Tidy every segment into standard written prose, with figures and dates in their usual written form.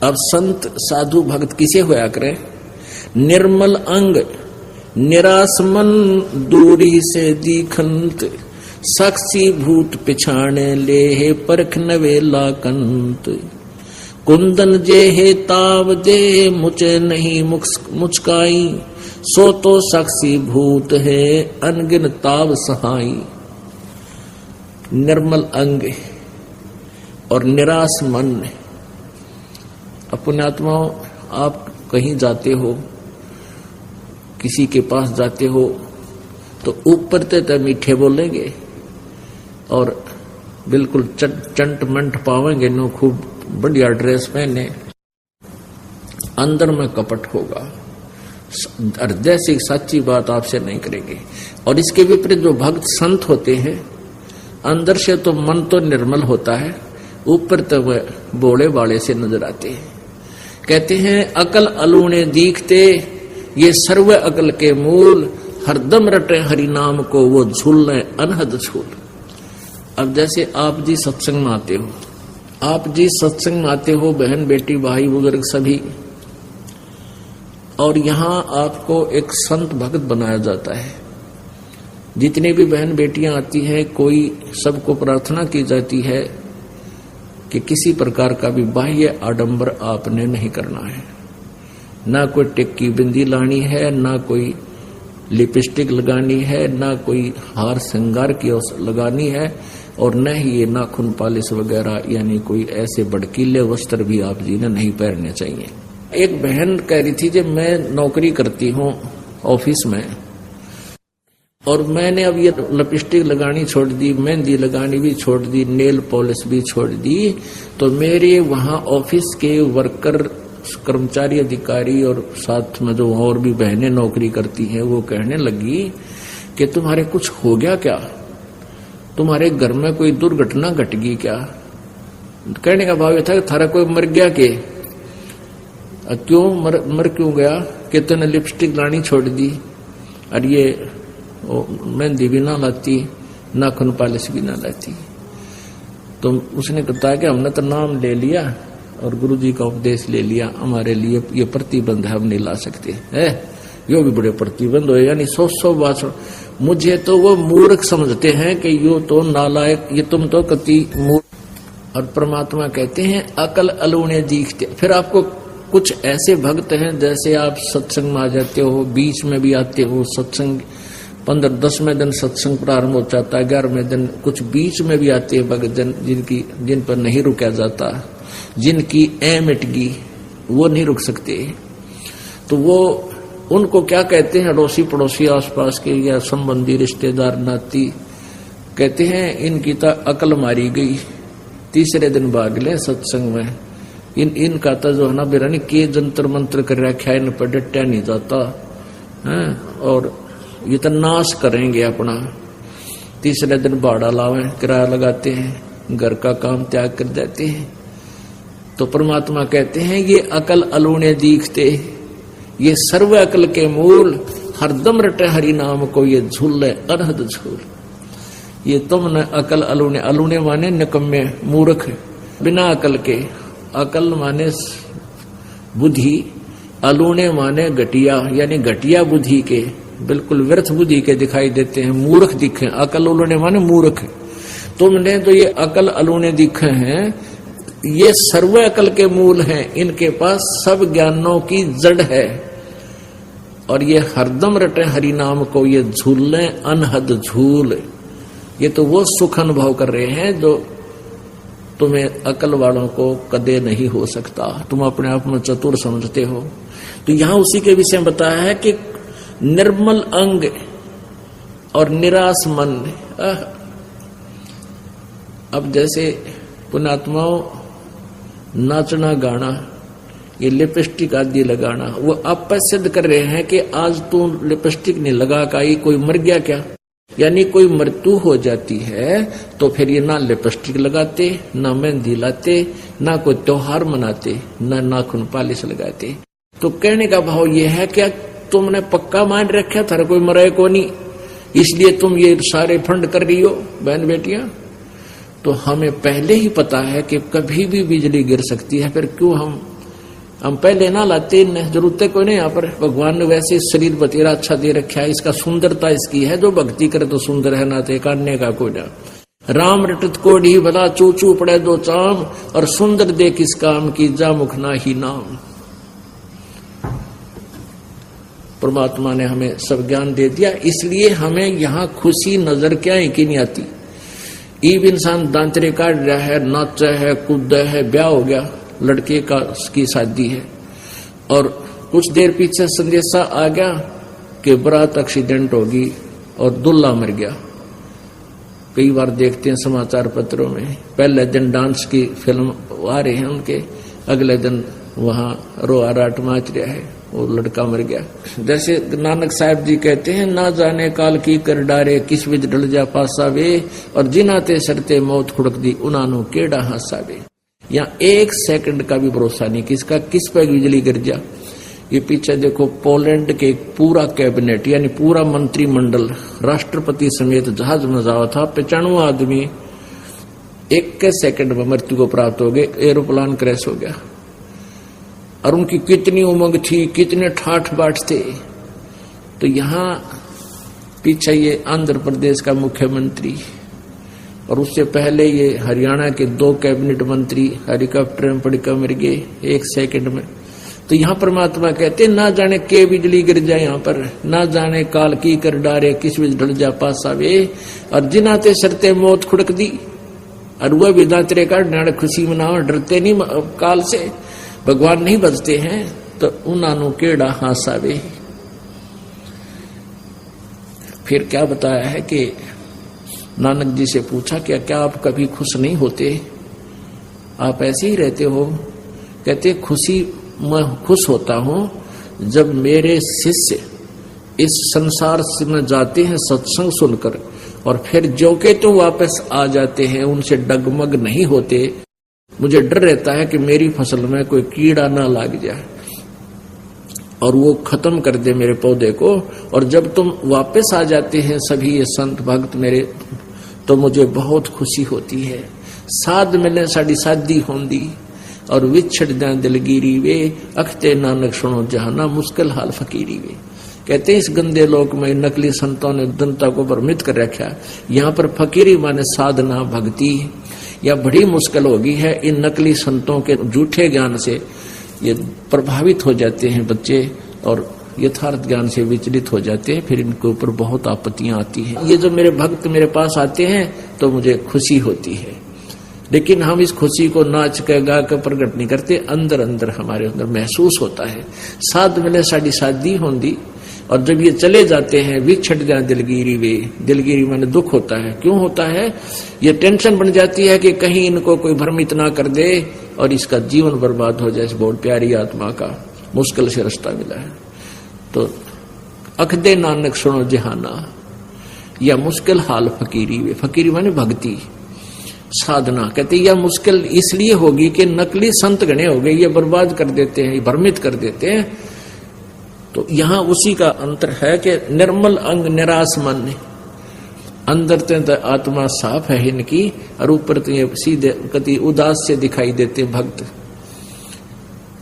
अब संत साधु भक्त किसे होया करे? निर्मल अंग निराश मन दूरी से दीखंत, साक्षी भूत पिछाणे ले हे परख नवेला कंत। कुंदन जे हे ताव दे मुझे नहीं मुचकाई, सो तो साक्षी भूत है अनगिन ताव सहाई। निर्मल अंग और निराश मन। अपने आत्माओं, आप कहीं जाते हो, किसी के पास जाते हो तो ऊपर ते मीठे बोलेंगे और बिल्कुल चंट मंट पावेंगे, नो खूब बढ़िया ड्रेस पहने, अंदर में कपट होगा, हृदय से सच्ची बात आपसे नहीं करेंगे। और इसके विपरीत जो भक्त संत होते हैं, अंदर से तो मन तो निर्मल होता है, ऊपर तो वह बोले बाले से नजर आते हैं। कहते हैं अकल अलूने दीखते, ये सर्व अकल के मूल, हरदम रटे हरि नाम को वो झूलने अनहद झूल। अब जैसे आप जी सत्संग में आते हो, आप जी सत्संग में आते हो, बहन बेटी भाई बुजुर्ग सभी, और यहाँ आपको एक संत भक्त बनाया जाता है। जितनी भी बहन बेटियां आती हैं, कोई सबको प्रार्थना की जाती है कि किसी प्रकार का भी बाह्य आडंबर आपने नहीं करना है, ना कोई टिक्की बिंदी लानी है, ना कोई लिपस्टिक लगानी है, ना कोई हार श्रृंगार की लगानी है, और न ही ये नाखून पालिश वगैरह यानी कोई ऐसे भड़कीले वस्त्र भी आप जी ने नहीं पहनने चाहिए। एक बहन कह रही थी जब मैं नौकरी करती हूँ ऑफिस में, और मैंने अब ये लिपस्टिक लगानी छोड़ दी, मेहंदी लगानी भी छोड़ दी, नेल पॉलिश भी छोड़ दी, तो मेरे वहाँ ऑफिस के वर्कर कर्मचारी अधिकारी और साथ में जो और भी बहनें नौकरी करती हैं, वो कहने लगी कि तुम्हारे कुछ हो गया क्या, तुम्हारे घर में कोई दुर्घटना घट गई क्या? कहने का भाव यह था कि थारा कोई मर गया के? क्यों मर क्यों गया? कि तूने लिपस्टिक लानी छोड़ दी और ये मेहंदी भी ना लाती, नाखून पालिश भी ना लाती। तो उसने कहा कि हमने तो नाम ले लिया और गुरुजी का उपदेश ले लिया, हमारे लिए ये प्रतिबंध है, हम नहीं ला सकते है। यो भी बड़े प्रतिबंध हो, यानी 100 बात। मुझे तो वो मूर्ख समझते हैं कि यो तो नालायक, ये तुम तो कति मूर्ख। और परमात्मा कहते हैं अकल अलूने दीखते। फिर आपको कुछ ऐसे भक्त हैं, जैसे आप सत्संग में आ जाते हो, बीच में भी आते हो, सत्संग 15-10वें दिन सत्संग प्रारंभ हो जाता है, 11वें दिन कुछ बीच में भी आते हैं भक्त जन, जिन पर नहीं रुका जाता, जिनकी मिट गई, वो नहीं रुक सकते। तो वो उनको क्या कहते हैं, अड़ोसी पड़ोसी आसपास के या संबंधी रिश्तेदार नाती, कहते हैं इनकी तो अकल मारी गई, तीसरे दिन भाग ले सत्संग में। इनका तो जो है ना बिरानी के जंतर मंत्र कर रखा है, इन पर डटा नहीं जाता है, और ये तो नाश करेंगे अपना। तीसरे दिन भाड़ा लावे, किराया लगाते हैं, घर का काम त्याग कर देते हैं। तो परमात्मा कहते हैं ये अकल अलूने दीखते, ये सर्व अकल के मूल, हरदम रटे हरि नाम को ये झूले अनहद झूल। ये तुमने अकल अलूने, अलूने माने निकम्मे मूर्ख बिना अकल के, अकल माने बुद्धि, अलूने माने घटिया यानी घटिया बुद्धि के, बिल्कुल व्यर्थ बुद्धि के दिखाई देते हैं, मूर्ख दिखे। अकल अलूने माने मूर्ख। तुमने तो ये अकल अलूने दिखे हैं, ये सर्व अकल के मूल हैं, इनके पास सब ज्ञानों की जड़ है, और ये हरदम रटे हरि नाम को ये झूलने अनहद झूल। ये तो वो सुख अनुभव कर रहे हैं जो तुम्हें अकल वालों को कदे नहीं हो सकता। तुम अपने आप में चतुर समझते हो। तो यहां उसी के विषय में बताया है कि निर्मल अंग और निराश मन। अब जैसे पुण्यात्माओं नाचना गाना, ये लिपस्टिक आदि लगाना, वो आप पर सिद्ध कर रहे हैं कि आज तू लिपस्टिक नहीं लगा का ही कोई मर गया क्या? यानी कोई मृत्यु हो जाती है तो फिर ये ना लिपस्टिक लगाते, ना मेहंदी लाते, ना कोई त्योहार मनाते, ना नाखून पालिश लगाते। तो कहने का भाव ये है क्या तुमने पक्का मान रखा था कोई मरे को नहीं, इसलिए तुम ये सारे फंड कर रही हो बहन बेटियां? तो हमें पहले ही पता है कि कभी भी बिजली गिर सकती है, फिर क्यों हम हम पहले ना लाते, जरूरत कोई नहीं। यहाँ पर भगवान ने वैसे शरीर बतेरा अच्छा दे रखा है, इसका सुंदरता इसकी है, जो भक्ति करे तो सुंदर है, ना तो काटने का कोई ना। राम रटत कोढ़ी भला चूचू पड़े दो चाम, और सुंदर देख इस काम की जा मुखना ही नाम। परमात्मा ने हमें सब ज्ञान दे दिया, इसलिए हमें यहाँ खुशी नजर क्या है कि नहीं आती। ईब इंसान दांतरे काट रहा है, नाचा है, कूद है, ब्याह हो गया, लड़के का की शादी है, और कुछ देर पीछे संदेशा आ गया कि बरात एक्सीडेंट होगी और दूल्हा मर गया। कई बार देखते हैं समाचार पत्रों में, पहले दिन डांस की फिल्म आ रहे हैं उनके, अगले दिन वहां रोआ राट माच रहा है, वो लड़का मर गया। जैसे नानक साहब जी कहते हैं, ना जाने काल की कर डारे, किस विध ढल जा पासा वे, और जिनाते सरते मौत खुड़क दी, उनानो केड़ा हासा वे। यहाँ 1 सेकंड का भी भरोसा नहीं किसका, किस पर बिजली गिर जा। ये पीछे देखो, पोलैंड के पूरा कैबिनेट यानी पूरा मंत्रिमंडल राष्ट्रपति समेत जहाज में जावा था, 95 आदमी 1 सेकंड में मृत्यु को प्राप्त हो गए, एरोप्लेन क्रैश हो गया। और उनकी कितनी उमंग थी, कितने ठाठ बाट थे। तो यहाँ पीछे ये आंध्र प्रदेश का मुख्यमंत्री, और उससे पहले ये हरियाणा के 2 कैबिनेट मंत्री हेलीकॉप्टर में पड़कर मर गए 1 सेकंड में। तो यहाँ परमात्मा कहते ना जाने के बिजली गिर जाए, यहाँ पर ना जाने काल की कर डारे, किस विध ढल जा पासा वे, और जिनाते सरते मौत खुड़क दी। और वह भी दांतरे काट खुशी मनाओ, डरते नहीं काल से, भगवान नहीं बचते हैं, तो उनानो केड़ा हासावे। फिर क्या बताया है कि नानक जी से पूछा क्या आप कभी खुश नहीं होते, आप ऐसे ही रहते हो। कहते खुशी मैं खुश होता हूं जब मेरे शिष्य इस संसार से में जाते हैं सत्संग सुनकर, और फिर जो के तो वापस आ जाते हैं, उनसे डगमग नहीं होते। मुझे डर रहता है कि मेरी फसल में कोई कीड़ा ना लग जाए और वो खत्म कर दे मेरे पौधे को। और जब तुम वापस आ जाते हैं सभी ये संत भक्त मेरे, तो मुझे बहुत खुशी होती है। साध मिले साड़ी शादी होंदी, और विछड़ जाए दिलगिरी वे, अखते नानक सुनो जहाना मुश्किल हाल फकीरी वे। कहते इस गंदे लोक में नकली संतों ने जनता को भ्रमित कर रखा। यहाँ पर फकीरी माने साधना भक्ति, या बड़ी मुश्किल होगी है। इन नकली संतों के झूठे ज्ञान से ये प्रभावित हो जाते हैं बच्चे, और यथार्थ ज्ञान से विचलित हो जाते हैं, फिर इनके ऊपर बहुत आपत्तियां आती हैं। ये जो मेरे भक्त मेरे पास आते हैं तो मुझे खुशी होती है, लेकिन हम इस खुशी को नाच के गा के प्रकट नहीं करते, अंदर अंदर हमारे अंदर महसूस होता है। साध मिले साड़ी शादी होंदी, और जब ये चले जाते हैं विछड़ जाए दिलगिरी वे, दिलगिरी माने दुख होता है। क्यों होता है? ये टेंशन बन जाती है कि कहीं इनको कोई भ्रमित ना कर दे और इसका जीवन बर्बाद हो जाए। इस बहुत प्यारी आत्मा का मुश्किल से रास्ता मिला है। तो अखदे नानक सुनो जहाना, या मुश्किल हाल फकीरी वे, फकीरी माने भक्ति साधना। कहते यह मुश्किल इसलिए होगी कि नकली संत गणे हो गए, ये बर्बाद कर देते हैं, भ्रमित कर देते हैं। तो यहां उसी का अंतर है कि निर्मल अंग निराश मन, अंदर तो आत्मा साफ है इनकी, और ऊपर तो ये सीधे कति उदास से दिखाई देते भक्त।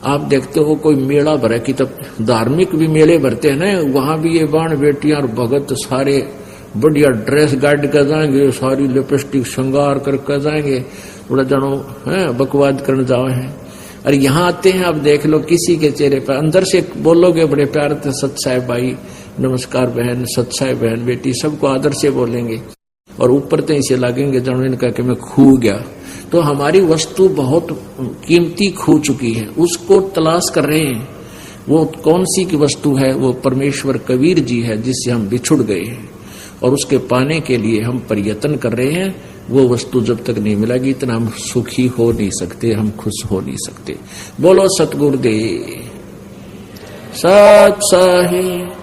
आप देखते हो कोई मेला भरे की, तब धार्मिक भी मेले भरते हैं ना, वहां भी ये बाण बेटियां और भगत सारे बढ़िया ड्रेस गाड़ कर जाएंगे, सारी लिपस्टिक श्रृंगार करके जाएंगे, थोड़ा जानो है बकवाद करने जाए हैं। और यहाँ आते हैं, आप देख लो किसी के चेहरे पर अंदर से बोलोगे बड़े प्यार से, सत साहेब भाई नमस्कार बहन, सत साहेब बहन बेटी, सबको आदर से बोलेंगे, और ऊपर तो इसे लगेंगे जानो इनका कि मैं खो गया। तो हमारी वस्तु बहुत कीमती खो चुकी है, उसको तलाश कर रहे हैं। वो कौन सी की वस्तु है? वो परमेश्वर कबीर जी है, जिससे हम बिछुड़ गए हैं, और उसके पाने के लिए हम प्रयत्न कर रहे हैं। वो वस्तु जब तक नहीं मिलेगी इतना हम सुखी हो नहीं सकते, हम खुश हो नहीं सकते। बोलो सतगुरुदेव सत साहिब।